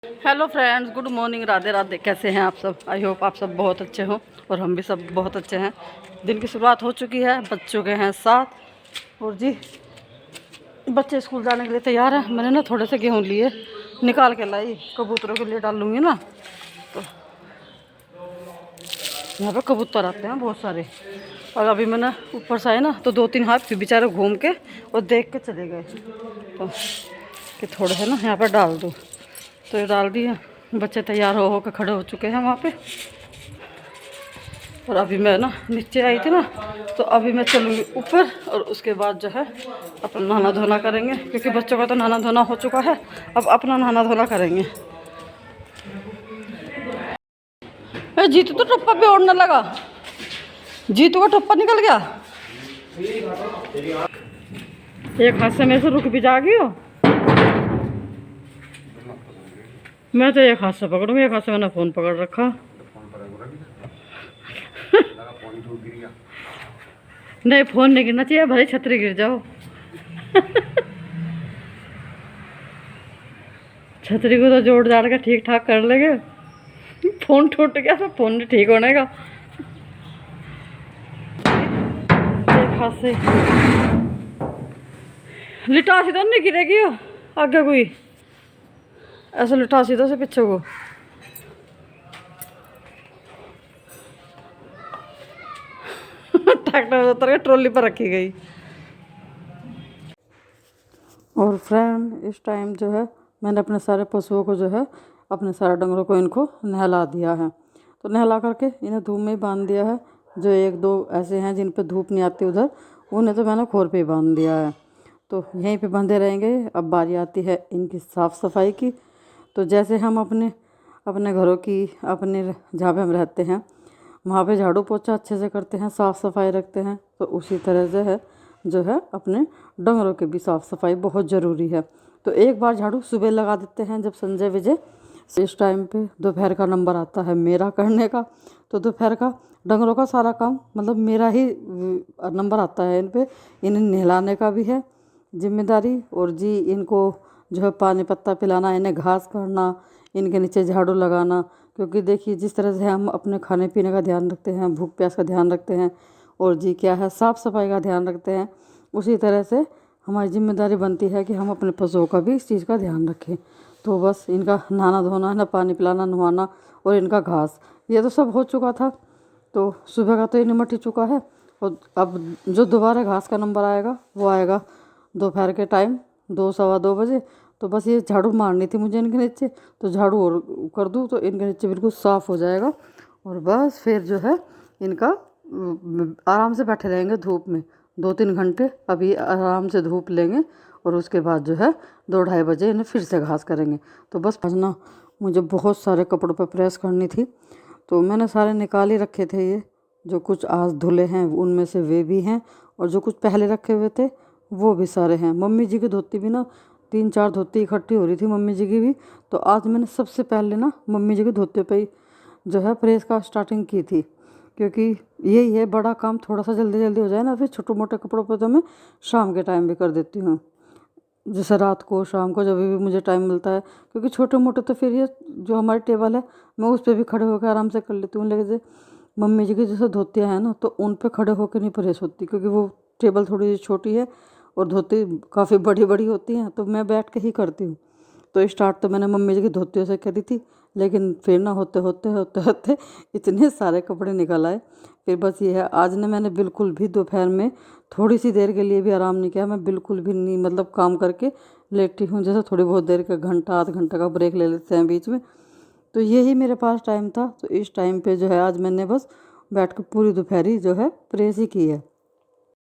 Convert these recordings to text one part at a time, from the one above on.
Hello friends, good morning, Radhe Radhe. कैसे हैं आप सब? आई होप आप सब बहुत अच्छे हों और हम भी सब बहुत अच्छे हैं। दिन की शुरुआत हो चुकी है, बच्चों के हैं 7 और जी बच्चे स्कूल जाने के लिए तैयार हैं। मैंने ना थोड़े से गेहूँ लिए, निकाल के लाई, कबूतरों के लिए डालूंगी ना। तो यहाँ पे कबूतर आते हैं बहुत सारे, और अभी मैंने ऊपर से आए ना तो 2-3 हाथ फिर बेचारे घूम के और देख के चले गए तो कि थोड़े से ना यहाँ पर डाल दूँ। तो ये डाल दिया। बच्चे तैयार हो के खड़े हो चुके हैं वहाँ पे। और अभी मैं ना नीचे आई थी ना, तो अभी मैं चलूँगी ऊपर और उसके बाद जो है अपना नहाना धोना करेंगे, क्योंकि बच्चों का तो नहाना धोना हो चुका है। अब अपना नहाना धोना करेंगे। जीतू तो टप्पा पे ओढ़ने लगा। जीतू का टप्पा निकल गया। एक हाथ से मेरे से रुक भी जागी हो। मैं तो एक हाथ से पकड़ूंगी, एक हाथ से मैंने फ़ोन पकड़ रखा। नहीं, फ़ोन नहीं गिरना चाहिए, भले छतरी गिर जाओ। छतरी को तो जोड़ जाड़ के ठीक ठाक कर लेंगे। फ़ोन टूट गया तो फ़ोन नहीं ठीक होने का। एक हाथ से लिटा सीधा नहीं गिरेगी हो आगे कोई, ऐसे लिटा सीधा से पीछे को। ट्रैक्टर उतर के ट्रॉली पर रखी गई। और फ्रेंड, इस टाइम जो है मैंने अपने सारे पशुओं को जो है, अपने सारे डंगरों को इनको नहला दिया है। तो नहला करके इन्हें धूप में ही बांध दिया है। जो 1-2 ऐसे हैं जिन पे धूप नहीं आती उधर, उन्हें तो मैंने खोर पे ही बांध दिया है। तो यहीं पे बंधे रहेंगे। अब बारी आती है इनकी साफ़ सफाई की। तो जैसे हम अपने अपने घरों की, अपने जहाँ पे हम रहते हैं वहाँ पे झाड़ू पोछा अच्छे से करते हैं, साफ़ सफाई रखते हैं, तो उसी तरह से है जो है अपने डंगरों की भी साफ़ सफाई बहुत ज़रूरी है। तो एक बार झाड़ू सुबह लगा देते हैं जब संजय विजय। इस टाइम पे दोपहर का नंबर आता है मेरा करने का। तो दोपहर का डंगरों का सारा काम मतलब मेरा ही नंबर आता है इन पे। इन्हें नहलाने का भी है जिम्मेदारी, और जी इनको जो है पानी पत्ता पिलाना, इन्हें घास करना, इनके नीचे झाड़ू लगाना। क्योंकि देखिए जिस तरह से हम अपने खाने पीने का ध्यान रखते हैं, भूख प्यास का ध्यान रखते हैं, और जी क्या है साफ़ सफाई का ध्यान रखते हैं, उसी तरह से हमारी जिम्मेदारी बनती है कि हम अपने पशुओं का भी इस चीज़ का ध्यान रखें। तो बस इनका नहाना धोना है, पानी पिलाना, नहवाना और इनका घास, ये तो सब हो चुका था। तो सुबह का तो ये निमट ही चुका है। और अब जो दोबारा घास का नंबर आएगा वो आएगा दोपहर के टाइम 2-2:15 बजे। तो बस ये झाड़ू मारनी थी मुझे इनके नीचे, तो झाड़ू और कर दूँ तो इनके नीचे बिल्कुल साफ़ हो जाएगा। और बस फिर जो है इनका आराम से बैठे रहेंगे धूप में 2-3 घंटे। अभी आराम से धूप लेंगे और उसके बाद जो है 2-2:30 बजे इन्हें फिर से घास करेंगे। तो बस आज ना मुझे बहुत सारे कपड़ों पर प्रेस करनी थी, तो मैंने सारे निकाल ही रखे थे। ये जो कुछ आज धुले हैं उनमें से वे भी हैं, और जो कुछ पहले रखे हुए थे वो भी सारे हैं। मम्मी जी की धोती भी ना 3-4 धोती इकट्ठी हो रही थी मम्मी जी की भी। तो आज मैंने सबसे पहले ना मम्मी जी की धोती पे ही जो है प्रेस का स्टार्टिंग की थी, क्योंकि यही है बड़ा काम, थोड़ा सा जल्दी जल्दी हो जाए ना। फिर छोटे मोटे कपड़ों पर तो मैं शाम के टाइम भी कर देती हूँ, जैसे रात को शाम को जब भी मुझे टाइम मिलता है। क्योंकि छोटे मोटे तो फिर ये जो हमारी टेबल है मैं उस पर भी खड़े होकर आराम से कर लेती हूँ। लेकिन जैसे मम्मी जी की जैसे धोतियाँ हैं ना, तो उन पर खड़े होकर नहीं प्रेस होती, क्योंकि वो टेबल थोड़ी सी छोटी है और धोती काफ़ी बड़ी बड़ी होती हैं, तो मैं बैठ के ही करती हूँ। तो स्टार्ट तो मैंने मम्मी जी की धोतियों से करी थी, लेकिन फिर ना होते होते होते होते इतने सारे कपड़े निकल आए। फिर बस ये है, आज ने मैंने बिल्कुल भी दोपहर में थोड़ी सी देर के लिए भी आराम नहीं किया। मैं बिल्कुल भी नहीं, मतलब काम करके लेटी हूँ। जैसे थोड़ी बहुत देर का घंटा आध घंटा का ब्रेक ले लेते हैं बीच में, तो यही मेरे पास टाइम था। तो इस टाइम पे जो है आज मैंने बस बैठ कर पूरी दोपहरी जो है प्रेस ही की है।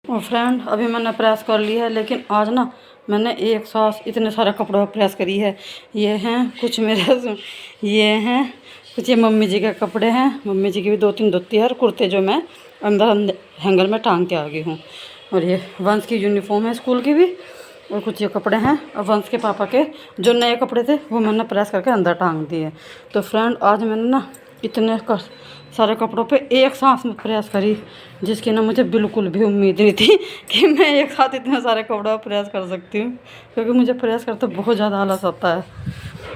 और फ्रेंड, अभी मैंने प्रेस कर ली है, लेकिन आज ना मैंने एक साथ इतने सारे कपड़ों पर प्रेस करी है। ये हैं कुछ मेरे, ये हैं कुछ ये मम्मी जी के कपड़े हैं। मम्मी जी की भी 2-3 धोती है और कुर्ते जो मैं अंदर हैंगर में टांग के आ गई हूँ। और ये वंश की यूनिफॉर्म है स्कूल की भी, और कुछ ये कपड़े हैं और वंश के पापा के जो नए कपड़े थे वो मैंने प्रेस करके अंदर टांग दिए। तो फ्रेंड, आज मैंने ना इतने सारे कपड़ों पे एक सांस में प्रेस करी, जिसकी ना मुझे बिल्कुल भी उम्मीद नहीं थी कि मैं एक साथ इतने सारे कपड़ों पर प्रेस कर सकती हूँ। क्योंकि मुझे प्रेस करते बहुत ज़्यादा आलस आता है।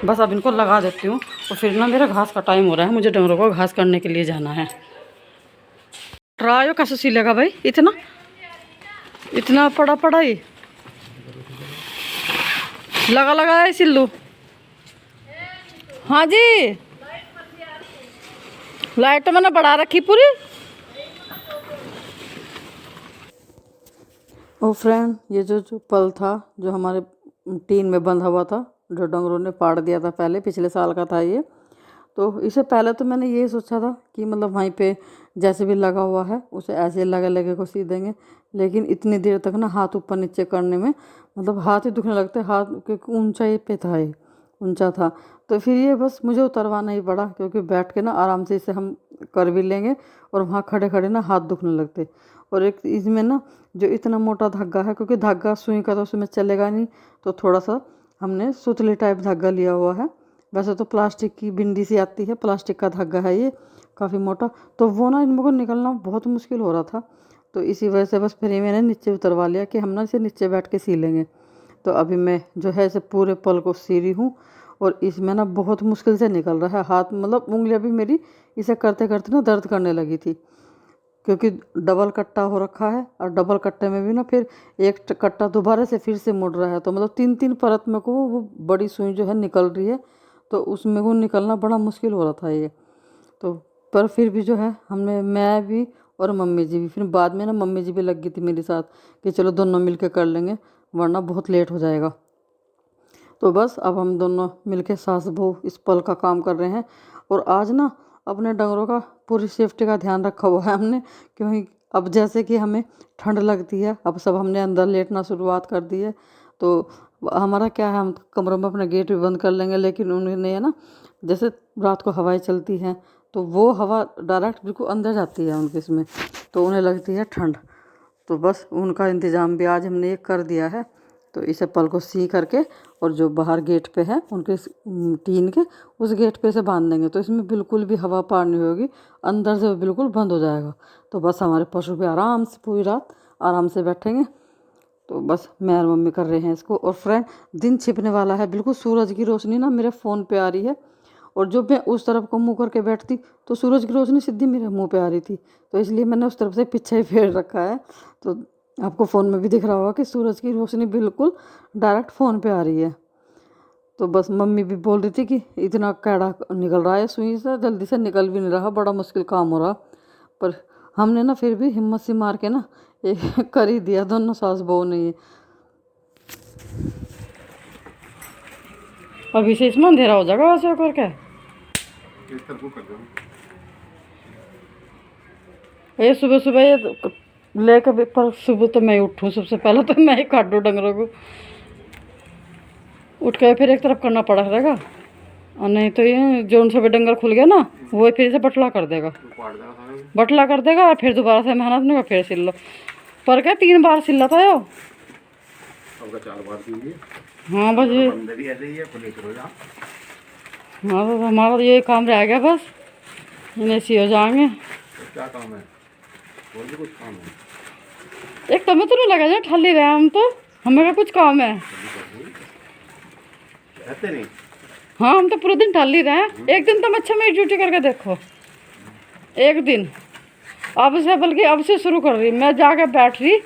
बस अब इनको लगा देती हूँ और फिर ना मेरा घास का टाइम हो रहा है, मुझे डंगरों को घास करने के लिए जाना है। ट्रायो कैसे सिलेगा भाई, इतना इतना पड़ा पड़ा ही लगा है सिल्लू। हाँ जी, लाइट तो मैंने बढ़ा रखी पूरी। ओ फ्रेंड, ये जो पल था जो हमारे टीन में बंधा हुआ था, जो डंगरों ने पाड़ दिया था पहले, पिछले साल का था ये। तो इससे पहले तो मैंने ये सोचा था कि मतलब वहीं पे जैसे भी लगा हुआ है उसे ऐसे लगे लगे को सी देंगे, लेकिन इतनी देर तक ना हाथ ऊपर नीचे करने में मतलब हाथ ही दुखने लगते, हाथ क्योंकि ऊंचाई पे था, ये ऊंचा था। तो फिर ये बस मुझे उतरवाना ही पड़ा, क्योंकि बैठ के ना आराम से इसे हम कर भी लेंगे और वहाँ खड़े खड़े ना हाथ दुखने लगते। और एक इसमें ना जो इतना मोटा धागा है, क्योंकि धागा सुई का तो उसमें चलेगा नहीं, तो थोड़ा सा हमने सुतली टाइप धागा लिया हुआ है। वैसे तो प्लास्टिक की बिंदी सी आती है, प्लास्टिक का धागा है ये काफ़ी मोटा, तो वो ना इनको निकलना बहुत मुश्किल हो रहा था। तो इसी वजह से बस फिर ये मैंने नीचे उतरवा लिया कि हम ना इसे नीचे बैठ के सी लेंगे। तो अभी मैं जो है इसे पूरे पल को सी रही हूँ और इसमें ना बहुत मुश्किल से निकल रहा है हाथ, मतलब उंगलियां भी मेरी इसे करते करते ना दर्द करने लगी थी, क्योंकि डबल कट्टा हो रखा है और डबल कट्टे में भी ना फिर एक कट्टा दोबारा से फिर से मुड़ रहा है, तो मतलब 3 3 परत में को वो बड़ी सुई जो है निकल रही है, तो उसमें को निकलना बड़ा मुश्किल हो रहा था ये। तो पर फिर भी जो है हमने, मैं भी और मम्मी जी भी, फिर बाद में ना मम्मी जी भी लग गई थी मेरे साथ कि चलो दोनों मिल के कर लेंगे वरना बहुत लेट हो जाएगा। तो बस अब हम दोनों मिलके सास बहू इस पल का काम कर रहे हैं। और आज ना अपने डंगरों का पूरी सेफ्टी का ध्यान रखा हुआ है हमने, क्योंकि अब जैसे कि हमें ठंड लगती है, अब सब हमने अंदर लेटना शुरुआत कर दी है। तो हमारा क्या है, हम कमरों में अपना गेट भी बंद कर लेंगे, लेकिन उन्हें है ना जैसे रात को हवाएं चलती हैं तो वो हवा डायरेक्ट बिल्कुल अंदर जाती है उनके इसमें, तो उन्हें लगती है ठंड। तो बस उनका इंतज़ाम भी आज हमने ये कर दिया है। तो इसे पल को सी करके और जो बाहर गेट पे है उनके टीन के उस गेट पे से बांध देंगे, तो इसमें बिल्कुल भी हवा पार नहीं होगी, अंदर से बिल्कुल बंद हो जाएगा। तो बस हमारे पशु भी आराम से पूरी रात आराम से बैठेंगे। तो बस मैं और मम्मी कर रहे हैं इसको। और फ्रेंड, दिन छिपने वाला है, बिल्कुल सूरज की रोशनी ना मेरे फ़ोन पे आ रही है, और जब मैं उस तरफ को मुँह करके बैठती तो सूरज की रोशनी सीधी मेरे मुंह पे आ रही थी, तो इसलिए मैंने उस तरफ से पीछे ही फेर रखा है। तो आपको फ़ोन में भी दिख रहा होगा कि सूरज की रोशनी बिल्कुल डायरेक्ट फ़ोन पे आ रही है। तो बस मम्मी भी बोल रही थी कि इतना कैड़ा निकल रहा है सुई से, जल्दी से निकल भी नहीं रहा, बड़ा मुश्किल काम हो रहा। पर हमने ना फिर भी हिम्मत से मार के ना एक कर ही दिया, दोनों सास बहू ने ये। अभी से इसमें अंधेरा हो जाएगा वैसे करके, ये सुबह सुबह ये लेकर भी, पर सुबह तो मैं उठूँ सबसे पहले, तो मैं ही काटूँ डंगरों को, उठ के फिर एक तरफ करना पड़ा रहेगा, और नहीं तो ये जो सा भी डंगर खुल गया ना वो फिर से बटला कर देगा, बटला कर देगा और फिर दोबारा से मेहनत नहीं, फिर सिल लो। पर क्या 3 बार सिला था यो, 4 बार सिल। हाँ बस ये, हाँ तो हमारा ये काम रह गया, बस इन्हें सी हो जाएंगे। क्या काम है और भी कुछ काम है? एक तुम्हें तो नहीं लगा जाए ठाली रहे हम, तो हमें का कुछ काम है रहते नहीं। हाँ, हम तो पूरे दिन ठाली रहे हैं। एक दिन तुम अच्छा मेरी ड्यूटी करके देखो, एक दिन अब से, बल्कि अब से शुरू कर रही मैं, जाके बैठ रही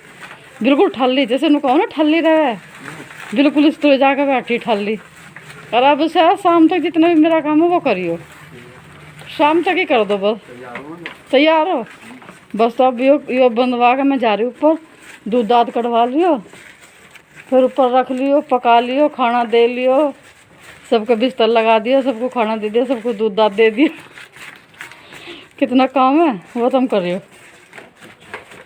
बिल्कुल ठाली, जैसे नु कहो ना ठाली रहे, बिल्कुल इस तरह जाके बैठी ठाली। और अब से शाम तक जितना भी मेरा काम है वो करियो, शाम तक ही कर दो बस, तैयार हो बस। तो अब यो बंधवा के मैं जा रही हूँ ऊपर, दूध दाद कटवा लियो, फिर ऊपर रख लियो, पका लियो, खाना दे लियो, सबको बिस्तर लगा दिया, सबको खाना दे दिया, सबको दूध दाद दे दिया। कितना काम है वो तुम कर रही हो।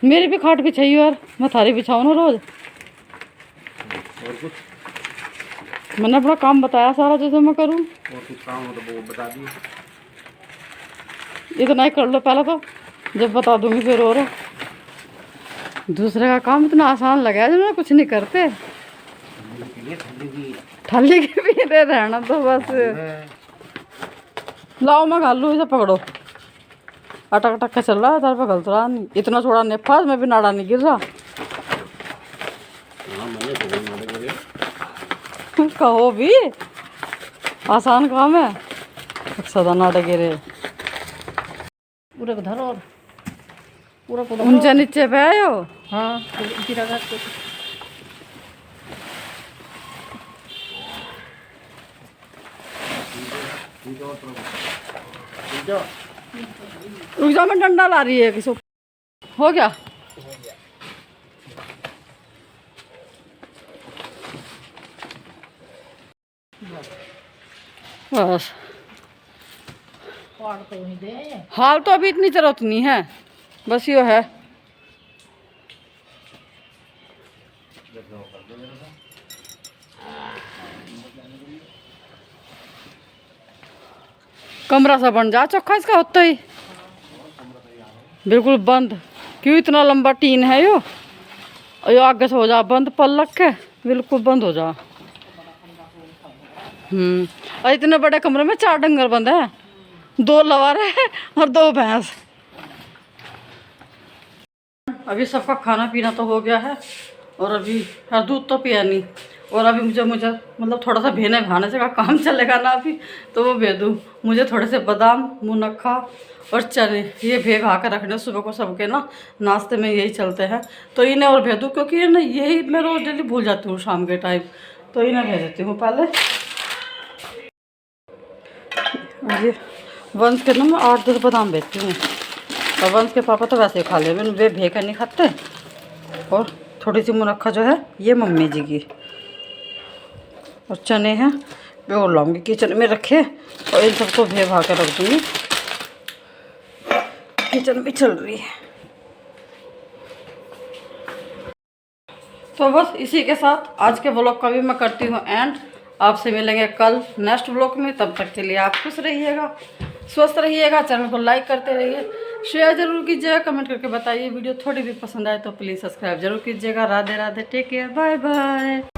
मेरी भी खाट बिछाई यार, मैं थारी बिछाऊँ ना रोज। और कुछ मैंने अपना काम बताया सारा जैसे मैं करूँ, और कुछ काम हो तो वो बता दिए। इतना ही कर लो पहले, तो जब बता दूंगी फिर। और दूसरे का काम इतना आसान लगा है जो मैं कुछ नहीं करते, ठंडी की पीते रहना तो बस। लाओ मैं घाल लूँ, इसे पकड़ो, अटक अटक के चल रहा है तार पे, गलत रहा नहीं, इतना छोड़ा नहीं फास में भी नाड़ा नहीं गिर रहा। कहो भी आसान काम है, सदा नाटक गिरे पूरा धरो और पूरा को ऊंचे नीचे पे आयो। हाँ गिरा घाट के रुक जाओ, मैं डंडा ला रही है किसी। हो गया। बस पाड़ तो नहीं दे हाल तो अभी इतनी जरूरत नहीं है, बस यो है। कमरा सा बन जा चौखा इसका होता ही बिल्कुल बंद। क्यों इतना लंबा टीन है यो, और यो आगे से हो जा बंद पल्लक के, बिल्कुल बंद हो जा। और इतने बड़े कमरे में 4 डंगर बंद है, 2 लवारे और 2 भैंस। अभी सबका खाना पीना तो हो गया है, और अभी दूध तो पिया नहीं, और अभी मुझे मतलब थोड़ा सा भेने भाने से का काम चलेगा ना अभी, तो वो भे दूँ। मुझे थोड़े से बादाम, मुनक्खा और चने ये भेगा कर रखने सुबह को सबके ना नाश्ते में यही चलते हैं, तो इन्हें और भेज दूँ, क्योंकि ये ना यही मैं रोज़ डेली भूल जाती हूँ शाम के टाइम, तो इन्हें भेज देती हूँ पहले। ये वंश के ना मैं 8-10 बादाम बेचती हूँ, और वंश के पापा तो वैसे ही खा ले, वे भेकर नहीं खाते। और थोड़ी सी मुनक्खा जो है ये मम्मी जी की, और चने हैं मैं और लाऊंगी किचन में रखे, और इन सबको भे भा कर रख दूँगी। किचन भी चल रही है। तो बस इसी के साथ आज के व्लॉग का भी मैं करती हूँ एंड। आपसे मिलेंगे कल नेक्स्ट व्लॉग में, तब तक के लिए आप खुश रहिएगा, स्वस्थ रहिएगा। चैनल को लाइक करते रहिए, शेयर जरूर कीजिएगा, कमेंट करके बताइए वीडियो थोड़ी भी पसंद आए तो प्लीज़ सब्सक्राइब जरूर कीजिएगा। Radhe Radhe, take care, bye bye.